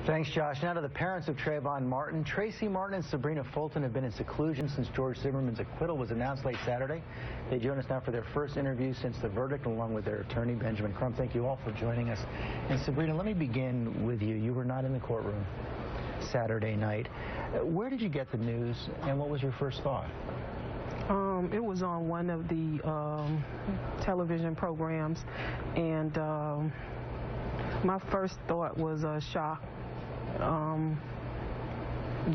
Thanks, Josh. Now to the parents of Trayvon Martin. Tracy Martin and Sabrina Fulton have been in seclusion since George Zimmerman's acquittal was announced late Saturday. They join us now for their first interview since the verdict, along with their attorney, Ben Crump. Thank you all for joining us. And Sabrina, let me begin with you. You were not in the courtroom Saturday night. Where did you get the news, and what was your first thought? It was on one of the television programs, and my first thought was shock,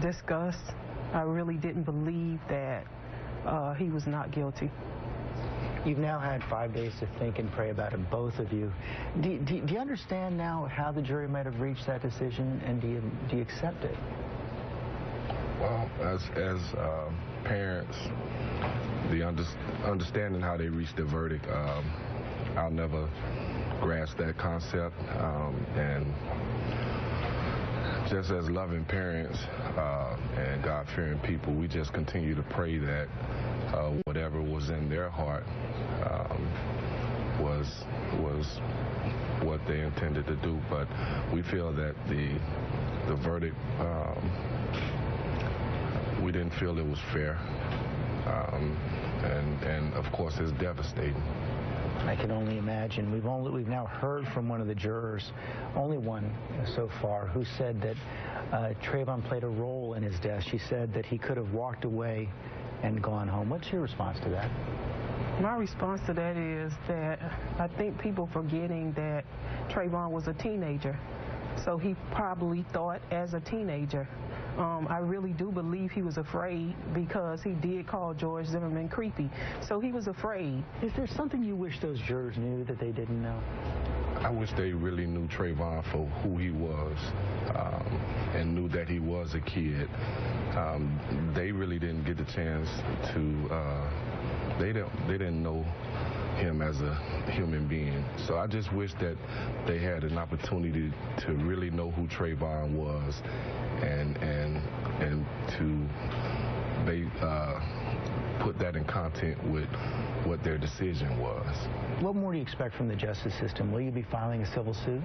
disgust. I really didn't believe that he was not guilty. You've now had 5 days to think and pray about it, both of you. Do you understand now how the jury might have reached that decision, and do you accept it? Well, as parents, the understanding how they reached the verdict, I'll never grasp that concept. And just as loving parents and God-fearing people, we just continue to pray that whatever was in their heart was what they intended to do. But we feel that the verdict, we didn't feel it was fair, and of course it's devastating. I can only imagine. We've now heard from one of the jurors, only one so far, who said that Trayvon played a role in his death. She said that he could have walked away and gone home. What's your response to that? My response to that is that I think people forgetting that Trayvon was a teenager. So he probably thought as a teenager. I really do believe he was afraid because he did call George Zimmerman creepy. So he was afraid. Is there something you wish those jurors knew that they didn't know? I wish they really knew Trayvon for who he was and knew that he was a kid. They really didn't get the chance to, they didn't know him as a human being. So I just wish that they had an opportunity to really know who Trayvon was and to put that in content with what their decision was. What more do you expect from the justice system? Will you be filing a civil suit?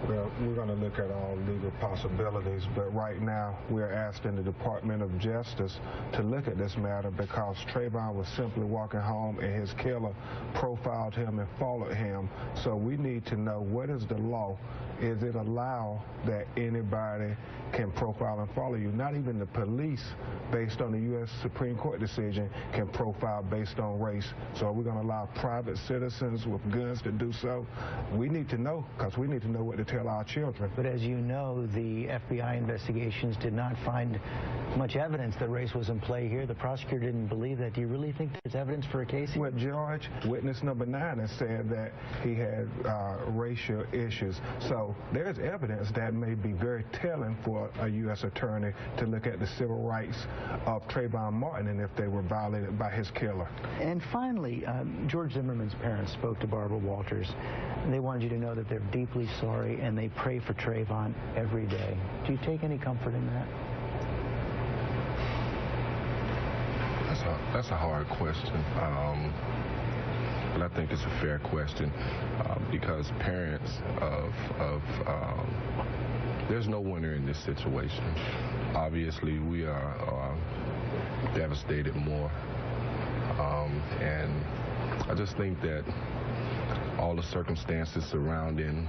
Well, we're going to look at all legal possibilities, but right now we're asking the Department of Justice to look at this matter because Trayvon was simply walking home and his killer profiled him and followed him. So we need to know, what is the law? Is it allowed that anybody can profile and follow you? Not even the police, based on the U.S. Supreme Court decision, can profile based on race. So are we going to allow private citizens with guns to do so? We need to know, because we need to know what to tell our children. But as you know, the FBI investigations did not find much evidence that race was in play here. The prosecutor didn't believe that. Do you really think there's evidence for a case? Well, George, witness number 9 has said that he had racial issues. So there's evidence that may be very telling for a U.S. attorney to look at the civil rights of Trayvon Martin and if they were violated by his killer. And finally, George Zimmerman's parents spoke to Barbara Walters. They wanted you to know that they're deeply sorry and they pray for Trayvon every day. Do you take any comfort in that? That's a hard question, but I think it's a fair question because parents there's no winner in this situation. Obviously, we are devastated more, and I just think that all the circumstances surrounding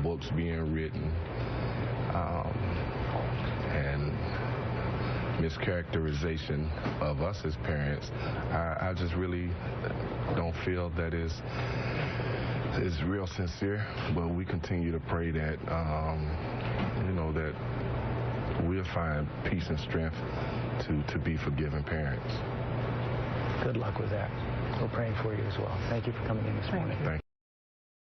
books being written and mischaracterization of us as parents, I just really don't feel that is real sincere. But we continue to pray that that we'll find peace and strength to be forgiving parents. Good luck with that. We're praying for you as well. Thank you for coming in this morning. Thank you.